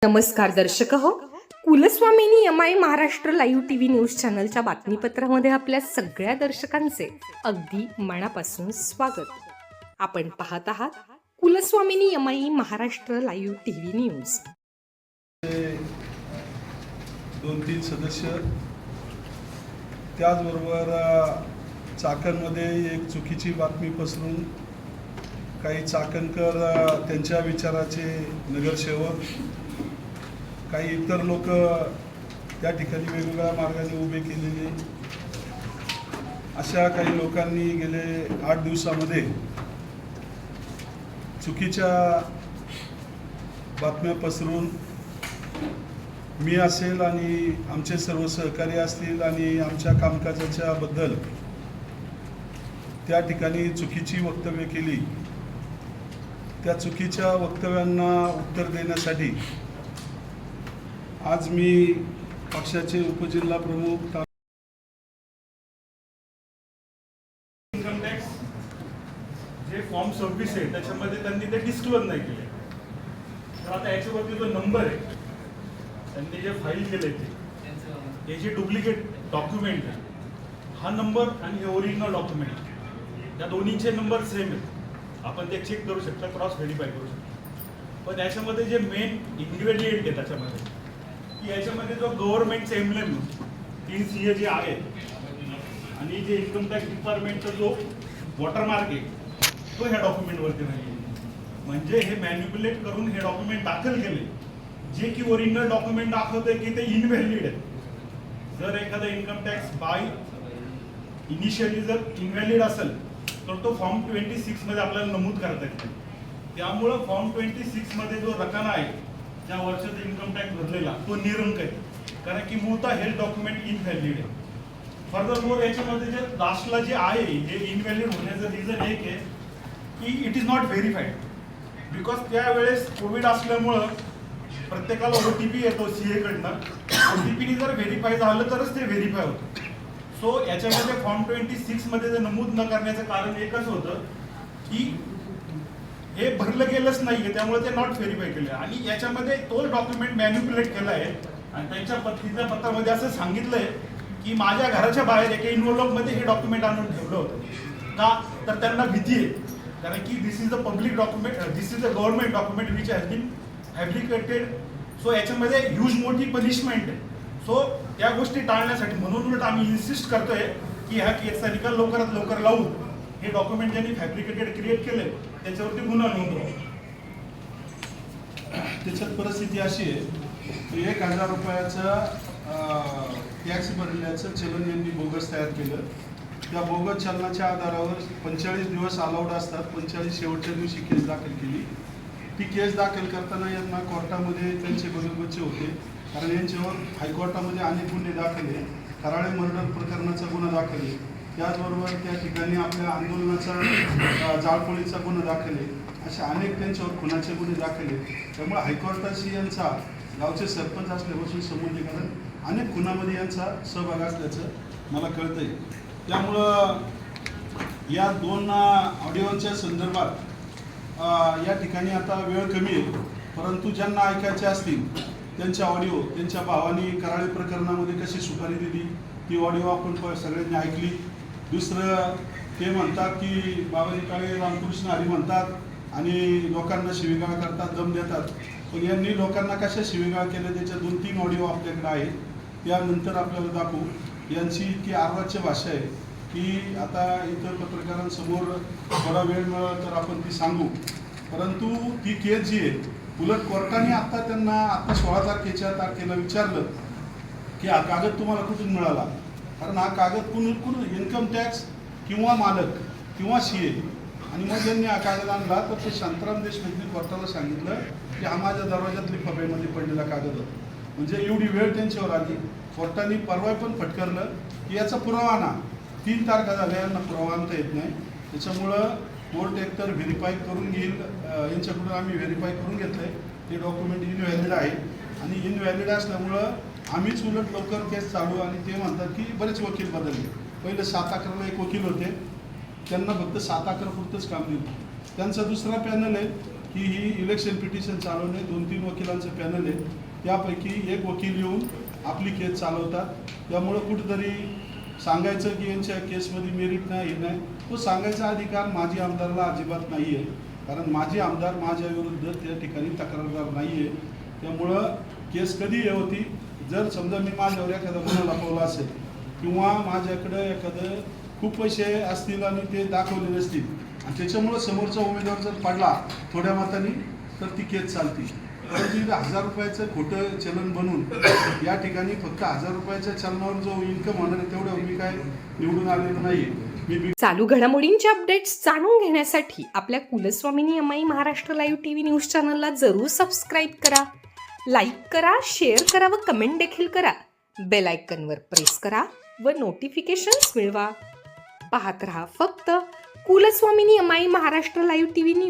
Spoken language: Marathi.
नमस्कार दर्शक हो, Kulswamini MI Maharashtra live TV news चॅनलच्या बातमीपत्रामध्ये आपल्या सगळ्या दर्शकांचे अगदी मनापासून स्वागत. आपण पाहत आहात Kulswamini MI Maharashtra live TV news. 2-3 सदस्य त्याचबरोबर चाकणमध्ये एक चुकीची बातमी पसरून काही चाकणकर त्यांच्या विचाराचे नगरसेवक, काही इतर लोक त्या ठिकाणी वेगवेगळ्या मार्गाने उभे केलेले अशा काही लोकांनी गेले 8 दिवसामध्ये चुकीच्या बातम्या पसरून मी असेल आणि आमचे सर्व सहकारी असतील आणि आमच्या कामकाजाच्या बद्दल त्या ठिकाणी चुकीची वक्तव्य केली. त्या चुकीच्या वक्तव्यांना उत्तर देण्यासाठी आज मी पक्षाचे उपजिल्हा प्रमुख इन्कम टॅक्स जे फॉर्म 26 आहे त्याच्यामध्ये त्यांनी ते डिस्क्लोज नाही केले. तर आता याच्यावरती जो नंबर आहे त्यांनी जे फाईल केले ते जे डुप्लिकेट डॉक्युमेंट आहे, हा नंबर आणि हे ओरिजिनल डॉक्युमेंट या दोन्हीचे नंबर सेम आहेत. आपण ते चेक करू शकता, क्रॉस व्हेरीफाय करू शकता. पण याच्यामध्ये जे मेन इन्ग्रेडियंट आहे त्याच्यामध्ये की याच्यामध्ये जो गव्हर्नमेंटचा एम्ब्लेम 3 CA जे आहे आणि जे इन्कम टॅक्स डिपार्टमेंटचा जो वॉटरमार्क आहे तो ह्या डॉक्युमेंटवरती नाही. म्हणजे हे मॅन्युप्युलेट करून हे डॉक्युमेंट दाखल केले, जे की ओरिजिनल डॉक्युमेंट दाखवते की ते इनव्हॅलिड आहे. जर एखादा इन्कम टॅक्स बाय इनिशियली जर इनव्हॅलिड असेल तर तो फॉर्म 26 मध्ये आपल्याला नमूद करता येते. त्यामुळं फॉर्म 26 मध्ये जो रकाना आहे ज्या वर्षाचा इन्कम टॅक्स भरलेला तो निरंक आहे, कारण की मूळतः हे डॉक्युमेंट इनव्हॅलिड आहे. फर्दरमोर याच्यामध्ये जे लास्टला जे आहे हे इनव्हॅलिड होण्याचं रिझन एक आहे की it is not verified. Because त्यावेळेस कोविड असल्यामुळं प्रत्येकाला OTP येतो CA कडनं. OTPने जर व्हेरीफाय झालं तरच ते व्हेरीफाय होतं. सो याच्यामध्ये फॉर्म 26 मध्ये जर नमूद न करण्याचं कारण एकच होतं की हे भरलं गेलंच नाहीये, त्यामुळे ते नॉट व्हेरीफाय केलं. आणि याच्यामध्ये तोच डॉक्युमेंट मॅन्युप्युलेट केला आहे आणि त्यांच्या तिथल्या पत्रामध्ये असं सांगितलंय की माझ्या घराच्या बाहेर एका इन्व्हॉल्वमध्ये हे डॉक्युमेंट आणून ठेवलं होतं. का तर त्यांना भीती आहे, कारण की this is the public document, this is the government document which has been fabricated. So याच्यामध्ये ह्यूज मोठी पनिशमेंट आहे. सो त्या गोष्टी टाळण्यासाठी म्हणून उलट आम्ही इन्सिस्ट करतोय की ह्या केसचा निकाल लवकरात लवकर लावून हे डॉक्युमेंट ज्यांनी फॅब्रिकेटेड क्रिएट केले त्याच्यावरती गुन्हा नोंदवा. त्याच्यात परिस्थिती अशी आहे की 1000 रुपयाचा टॅक्स भरल्याचं चलन यांनी बोगस तयार केलं. त्या बोगस चलनाच्या आधारावर 45 दिवस अलाउड असतात. 45 शेवटच्या दिवशी केस दाखल केली. ती केस दाखल करताना यांना कोर्टामध्ये त्यांचे बगलबच्चे होते, कारण यांच्यावर हायकोर्टामध्ये अनेक गुन्हे दाखल आहे. कराळे मर्डर प्रकरणाचा गुन्हा दाखल आहे, त्याचबरोबर त्या ठिकाणी आपल्या आंदोलनाचा जाळपोळीचा गुन्हा दाखल आहे. अशा अनेक त्यांच्यावर खुनाचे गुन्हे दाखल आहेत. त्यामुळे हायकोर्टाशी यांचा गावचे सरपंच असल्यापासून संबंध आहे, कारण अनेक खुनामध्ये यांचा सहभाग असल्याचं मला कळतं आहे. त्यामुळं या 2 ऑडिओच्या संदर्भात या ठिकाणी आता वेळ कमी आहे, परंतु ज्यांना ऐकायचे असतील त्यांच्या ऑडिओ, त्यांच्या भावानी कराळे प्रकरणामध्ये कशी सुपारी दिली ती ऑडिओ आपण सगळ्यांनी ऐकली. दुसरं ते म्हणतात की बाबाजी काळे रामकृष्ण हरी म्हणतात आणि लोकांना शिवीगाळ करतात, दम देतात. पण यांनी लोकांना कशा शिवीगाळ केल्या त्याच्या 2-3 ऑडिओ आपल्याकडे आहेत, त्यानंतर आपल्याला दाखवू. यांची इतकी अर्वाच्य भाषा आहे की आता इतर पत्रकारांसमोर थोडा वेळ मिळाला तर आपण ती सांगू. परंतु ती केस जी आहे, उलट कोर्टाने आता त्यांना 16 तारखेला विचारलं की हा कागद तुम्हाला कुठून मिळाला, कारण हा कागद कुण इन्कम टॅक्स किंवा मालक किंवा CA. आणि मग त्यांनी हा कागद आणला तर ते शांताराम देशमुखने कोर्टाला सांगितलं की हा माझ्या दरवाजात लिफाफ्यामध्ये पडलेला कागद होता. म्हणजे एवढी वेळ त्यांच्यावर आली. कोर्टाने परवा पण फटकारलं की याचा पुरावा आणा. 3 तारखा झाल्या, यांना पुरावा आणता येत नाही. त्याच्यामुळं कोर्ट एकतर व्हेरीफाय करून घेईल. यांच्याकडून आम्ही व्हेरीफाय करून घेतलं आहे, ते डॉक्युमेंट इनव्हॅलिड आहे आणि इनव्हॅलिड असल्यामुळं आम्हीच उलट लवकर केस चालू. आणि ते म्हणतात की बरेच वकील बदलले. पहिले 7-11ला एक वकील होते, त्यांना फक्त 7-11 पुरतंच काम दिलं. त्यांचा दुसरा पॅनल आहे की ही इलेक्शन पिटिशन चालवणे 2-3 वकिलांचं पॅनल आहे, त्यापैकी एक वकील येऊन आपली केस चालवतात. त्यामुळं कुठेतरी सांगायचं की यांच्या केसमध्ये मेरिट नाही, हे नाही, तो सांगायचा अधिकार माजी आमदारला अजिबात नाही आहे. कारण माजी आमदार माझ्या विरुद्ध त्या ठिकाणी तक्रारदार नाही आहे. त्यामुळं केस कधी हे होती, जर समजा मी माझ्यावर एखादा गुन्हा लपवला असेल किंवा माझ्याकडं एखादं खूप पैसे असतील आणि ते दाखवले नसतील आणि त्याच्यामुळं समोरचा उमेदवार जर पडला थोड्या मतांनी तर ती केस चालते. परंतु 1000 रुपयाचं खोटं चलन बनवून या ठिकाणी फक्त 1000 रुपयाच्या चलनावर जो इन्कम होणार आहे तेवढं मी काय निवडून आलेलं नाही. मी चालू घडामोडींचे अपडेट्स जाणून घेण्यासाठी आपल्या Kulswamini MI Maharashtra live TV news चॅनलला जरूर सबस्क्राईब करा, लाईक करा, शेअर करा व कमेंट देखील करा. बेल आयकॉनवर प्रेस करा व नोटिफिकेशन्स मिळवा. पाहत रहा फक्त Kulswamini MI Maharashtra live TV news.